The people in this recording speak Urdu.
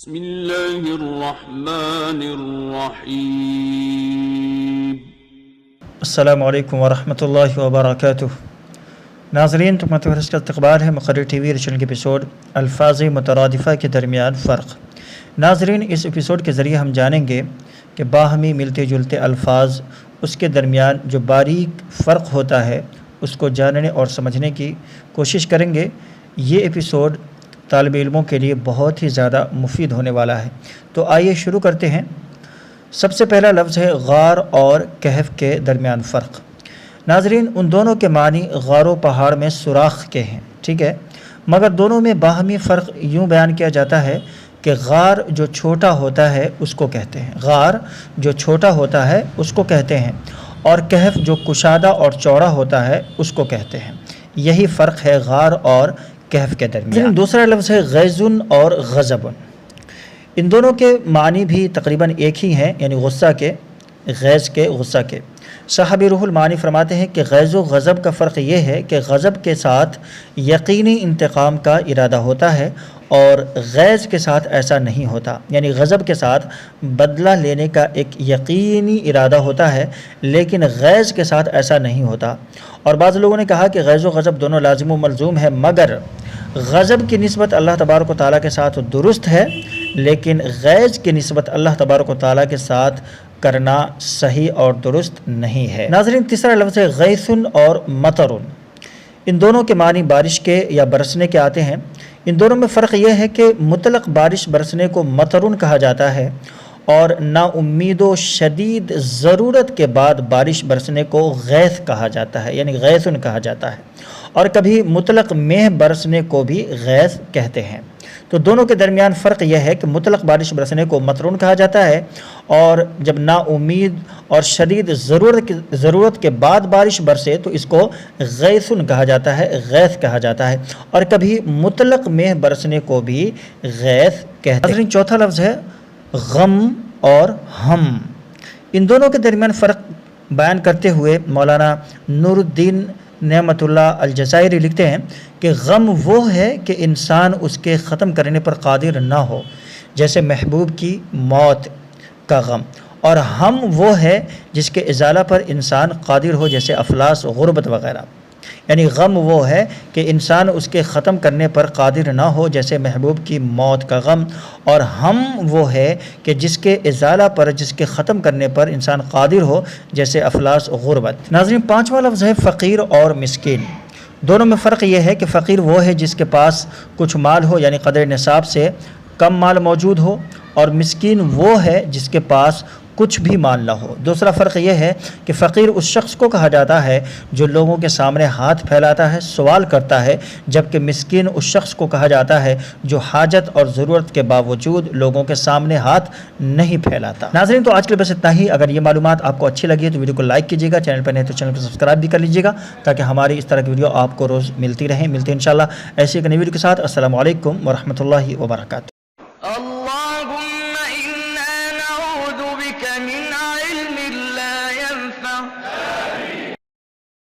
بسم اللہ الرحمن الرحیم۔ السلام علیکم ورحمۃ اللہ وبرکاتہ۔ ناظرین، تمہیں حرص کا استقبال ہے مقرر ٹی وی رچن کے ایپیسوڈ الفاظ مترادفہ کے درمیان فرق۔ ناظرین، اس ایپیسوڈ کے ذریعے ہم جانیں گے کہ باہمی ملتے جلتے الفاظ، اس کے درمیان جو باریک فرق ہوتا ہے اس کو جاننے اور سمجھنے کی کوشش کریں گے۔ یہ ایپیسوڈ طالب علموں کے لیے بہت ہی زیادہ مفید ہونے والا ہے۔ تو آئیے شروع کرتے ہیں۔ سب سے پہلا لفظ ہے غار اور کہف کے درمیان فرق۔ ناظرین، ان دونوں کے معنی غار و پہاڑ میں سوراخ کے ہیں، ٹھیک ہے، مگر دونوں میں باہمی فرق یوں بیان کیا جاتا ہے کہ غار جو چھوٹا ہوتا ہے اس کو کہتے ہیں، غار جو چھوٹا ہوتا ہے اس کو کہتے ہیں، اور کہف جو کشادہ اور چوڑا ہوتا ہے اس کو کہتے ہیں۔ یہی فرق ہے غار اور کہف کے درمیان۔ دوسرا لفظ ہے غیظن اور غضب۔ ان دونوں کے معنی بھی تقریباً ایک ہی ہیں، یعنی غصہ کے، غیظ کے، غصہ کے۔ صحابی روح المعانی فرماتے ہیں کہ غیظ و غضب کا فرق یہ ہے کہ غضب کے ساتھ یقینی انتقام کا ارادہ ہوتا ہے اور غیظ کے ساتھ ایسا نہیں ہوتا، یعنی غضب کے ساتھ بدلہ لینے کا ایک یقینی ارادہ ہوتا ہے لیکن غیظ کے ساتھ ایسا نہیں ہوتا۔ اور بعض لوگوں نے کہا کہ غیظ و غضب دونوں لازم و ملزوم ہے، مگر غضب کی نسبت اللہ تبارک و تعالیٰ کے ساتھ درست ہے لیکن غیظ کی نسبت اللہ تبارک و تعالیٰ کے ساتھ کرنا صحیح اور درست نہیں ہے۔ ناظرین، تیسرا لفظ ہے غیثن اور مطرن۔ ان دونوں کے معنی بارش کے یا برسنے کے آتے ہیں۔ ان دونوں میں فرق یہ ہے کہ مطلق بارش برسنے کو مطرن کہا جاتا ہے اور نا امید و شدید ضرورت کے بعد بارش برسنے کو غیث کہا جاتا ہے، یعنی غیثن کہا جاتا ہے، اور کبھی مطلق مہ برسنے کو بھی غیث کہتے ہیں۔ تو دونوں کے درمیان فرق یہ ہے کہ مطلق بارش برسنے کو مطرون کہا جاتا ہے، اور جب نا امید اور شدید ضرورت کے بعد بارش برسے تو اس کو غیثن کہا جاتا ہے، غیث کہا جاتا ہے، اور کبھی مطلق مہ برسنے کو بھی غیث کہتے ہیں۔ چوتھا لفظ ہے غم اور ہم۔ ان دونوں کے درمیان فرق بیان کرتے ہوئے مولانا نور الدین نعمت اللہ الجزائری لکھتے ہیں کہ غم وہ ہے کہ انسان اس کے ختم کرنے پر قادر نہ ہو، جیسے محبوب کی موت کا غم، اور ہم وہ ہے جس کے ازالہ پر انسان قادر ہو، جیسے افلاس، غربت وغیرہ۔ یعنی غم وہ ہے کہ انسان اس کے ختم کرنے پر قادر نہ ہو، جیسے محبوب کی موت کا غم، اور ہم وہ ہے کہ جس کے ازالہ پر، جس کے ختم کرنے پر انسان قادر ہو، جیسے افلاس، غربت۔ ناظرین، پانچواں لفظ ہے فقیر اور مسکین۔ دونوں میں فرق یہ ہے کہ فقیر وہ ہے جس کے پاس کچھ مال ہو، یعنی قدر نصاب سے کم مال موجود ہو، اور مسکین وہ ہے جس کے پاس کچھ بھی مال نہ ہو۔ دوسرا فرق یہ ہے کہ فقیر اس شخص کو کہا جاتا ہے جو لوگوں کے سامنے ہاتھ پھیلاتا ہے، سوال کرتا ہے، جبکہ مسکین اس شخص کو کہا جاتا ہے جو حاجت اور ضرورت کے باوجود لوگوں کے سامنے ہاتھ نہیں پھیلاتا۔ ناظرین، تو آج کے لیے بس اتنا ہی۔ اگر یہ معلومات آپ کو اچھی لگی ہے تو ویڈیو کو لائک کیجیے گا، چینل پر نہیں تو چینل کو سبسکرائب بھی کر لیجیے گا تاکہ ہماری اس طرح کی ویڈیو آپ کو روز ملتی رہیں۔ ملتے ہیں انشاءاللہ ایسی ایک نئی ویڈیو کے ساتھ۔ السلام علیکم ورحمۃ اللہ وبرکاتہ۔